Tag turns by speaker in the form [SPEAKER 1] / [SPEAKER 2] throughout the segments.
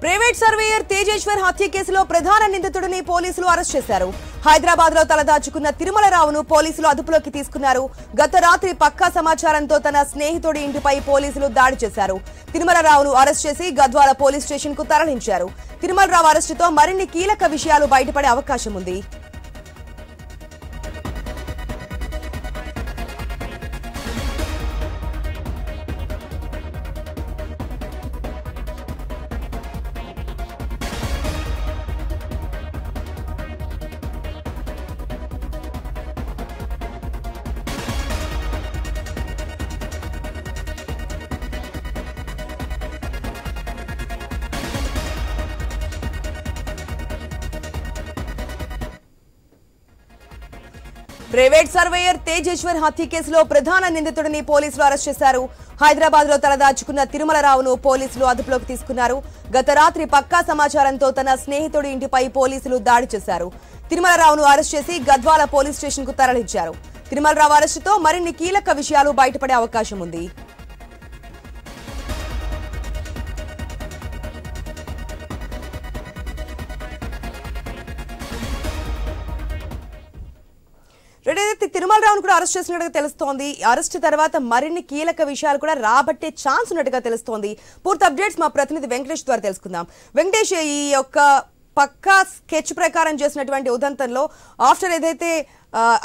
[SPEAKER 1] Private surveyor Tejeshwar హత్య కేసులో ప్రధాన నిందితుడిని పోలీసులు అరెస్ట్ చేశారు. హైదరాబాద్ లో తలదాచుకున్న తిరుమలరావును పోలీసులు అదుపులోకి తీసుకున్నారు. గత రాత్రి పక్కా సమాచారంతో తన స్నేహితుడి ఇంటిపై పోలీసులు దాడి చేశారు. తిరుమలరావును అరెస్ట్ చేసి గద్వాల పోలీస్ స్టేషన్ కు తరలించారు. తిరుమలరావు అరెస్టుతో మరిన్ని కీలక విషయాలు బయటపడే అవకాశం ఉంది. ప్రైవేట్ సర్వేయర్ తేజేశ్వర్ హత్య కేసులో ప్రధాన నిందితుడిని పోలీసులు అరెస్ట్ చేశారు. హైదరాబాద్ లో తలదాచుకున్న తిరుమలరావును పోలీసులు అదుపులోకి తీసుకున్నారు. గత రాత్రి పక్కా సమాచారంతో తన స్నేహితుడి ఇంటిపై పోలీసులు దాడి చేశారు. తిరుమలరావును అరెస్ట్ చేసి గద్వాల పోలీస్ స్టేషన్ కు తరలించారు. తిరుమలరావు అరెస్టుతో మరిన్ని కీలక విషయాలు బయటపడే అవకాశం ఉంది. తిరుమలరావును కూడా అరెస్ట్ చేసినట్టుగా తెలుస్తోంది. అరెస్ట్ తర్వాత మరిన్ని కీలక విషయాలు కూడా రాబట్టే ఛాన్స్ ఉన్నట్టుగా తెలుస్తోంది. పూర్తి అప్డేట్స్ మా ప్రతినిధి వెంకటేష్ ద్వారా తెలుసుకుందాం. వెంకటేష్, ఈ యొక్క పక్కా స్కెచ్ ప్రకారం చేసినటువంటి ఉదంతంలో ఆఫ్టర్ ఏదైతే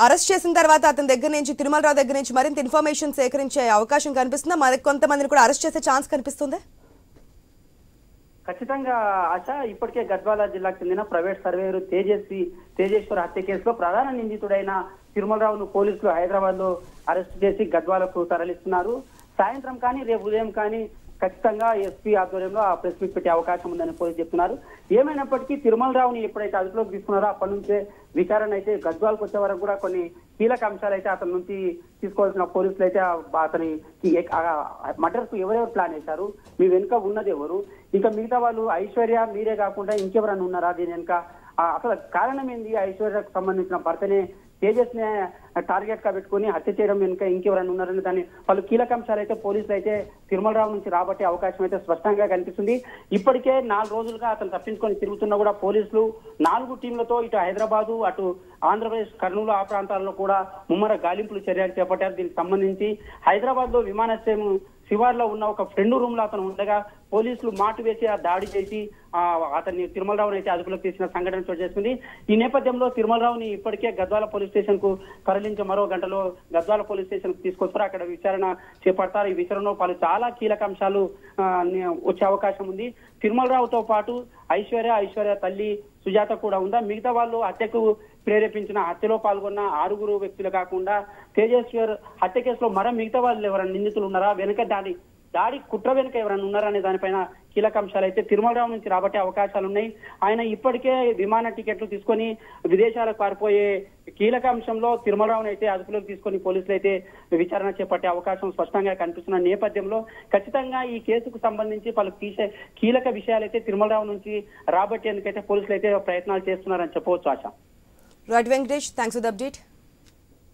[SPEAKER 1] అరెస్ట్ చేసిన తర్వాత అతని దగ్గర నుంచి తిరుమలరావు దగ్గర నుంచి మరింత ఇన్ఫర్మేషన్ సేకరించే అవకాశం కనిపిస్తుందా? మరి కొంతమందిని కూడా అరెస్ట్ చేసే ఛాన్స్ కనిపిస్తుందా?
[SPEAKER 2] ఖచ్చితంగా ఆశ, ఇప్పటికే గద్వాల జిల్లాకు చెందిన ప్రైవేట్ సర్వేయర్ తేజేశ్వర్ హత్య కేసులో ప్రధాన నిందితుడైన తిరుమలరావును పోలీసులు హైదరాబాద్ లో అరెస్ట్ చేసి గద్వాలకు తరలిస్తున్నారు. సాయంత్రం కానీ రేపు ఉదయం కానీ ఖచ్చితంగా ఎస్పీ ఆధ్వర్యంలో ఆ ప్రెస్ మీట్ పెట్టే అవకాశం ఉందని పోలీసులు చెప్తున్నారు. ఏమైనప్పటికీ తిరుమలరావుని ఎప్పుడైతే అదుపులోకి తీసుకున్నారో అప్పటి నుంచే విచారణ అయితే గద్వాలకు వచ్చే వరకు కూడా కొన్ని కీలక అంశాలు అయితే అతని నుంచి తీసుకోవాల్సిన పోలీసులు అయితే అతని మర్డర్ కు ఎవరెవరు ప్లాన్ చేశారు, మీ వెనుక ఉన్నది ఎవరు, ఇంకా మిగతా వాళ్ళు ఐశ్వర్య మీరే కాకుండా ఇంకెవరన్నా ఉన్నారా, దీని వెనుక అసలు కారణం ఏంది, ఐశ్వర్యకు సంబంధించిన భర్తనే తేజస్ ని టార్గెట్ గా పెట్టుకుని హత్య చేయడం వెనుక ఇంకెవరైనా ఉన్నారని దాన్ని పలు కీలక అంశాలు అయితే పోలీసులు అయితే తిరుమలరావు నుంచి రాబట్టే అవకాశం అయితే స్పష్టంగా కనిపిస్తుంది. ఇప్పటికే 4 రోజులుగా అతను తప్పించుకొని తిరుగుతున్నా కూడా పోలీసులు 4 టీంలతో ఇటు హైదరాబాదు అటు ఆంధ్రప్రదేశ్ కర్నూలు ఆ ప్రాంతాల్లో కూడా ముమ్మర గాలింపులు చర్యలు చేపట్టారు. దీనికి సంబంధించి హైదరాబాద్ లో విమానాశ్రయం శివార్లో ఉన్న ఒక ఫ్రెండ్ రూమ్ లో అతను ఉండగా పోలీసులు మాటు వేసి ఆ దాడి చేసి అతన్ని తిరుమలరావుని అయితే అదుపులోకి తీసిన సంఘటన చోటు చేసుకుంది. ఈ నేపథ్యంలో తిరుమలరావుని ఇప్పటికే గద్వాల పోలీస్ స్టేషన్ కు తరలించి మరో గంటలో గద్వాల పోలీస్ స్టేషన్ కు తీసుకొస్తారు. అక్కడ విచారణ చేపడతారు. ఈ విచారణలో చాలా కీలక అంశాలు వచ్చే అవకాశం ఉంది. తిరుమలరావుతో పాటు ఐశ్వర్య తల్లి సుజాత కూడా ఉందా, మిగతా వాళ్ళు హత్యకు ప్రేరేపించిన హత్యలో పాల్గొన్న 6 వ్యక్తులు కాకుండా తేజేశ్వర్ హత్య కేసులో మిగతా వాళ్ళు ఎవరైనా నిందితులు ఉన్నారా, వెనుక దాడి కుట్ర వెనుక ఎవరైనా ఉన్నారా అనే దానిపైన కీలక అంశాలు అయితే తిరుమలరావు నుంచి రాబట్టే అవకాశాలు ఉన్నాయి. ఆయన ఇప్పటికే విమాన టికెట్లు తీసుకొని విదేశాలకు పారిపోయే కీలక అంశంలో తిరుమలరావుని అయితే అదుపులోకి తీసుకొని పోలీసులు అయితే విచారణ చేపట్టే అవకాశం స్పష్టంగా కనిపిస్తున్న నేపథ్యంలో ఖచ్చితంగా ఈ కేసుకు సంబంధించి పలు కీలక విషయాలు అయితే తిరుమలరావు నుంచి రాబట్టేందుకైతే పోలీసులు అయితే ప్రయత్నాలు చేస్తున్నారని చెప్పవచ్చు. ఆశ.
[SPEAKER 1] Right Venkatesh, thanks for the update.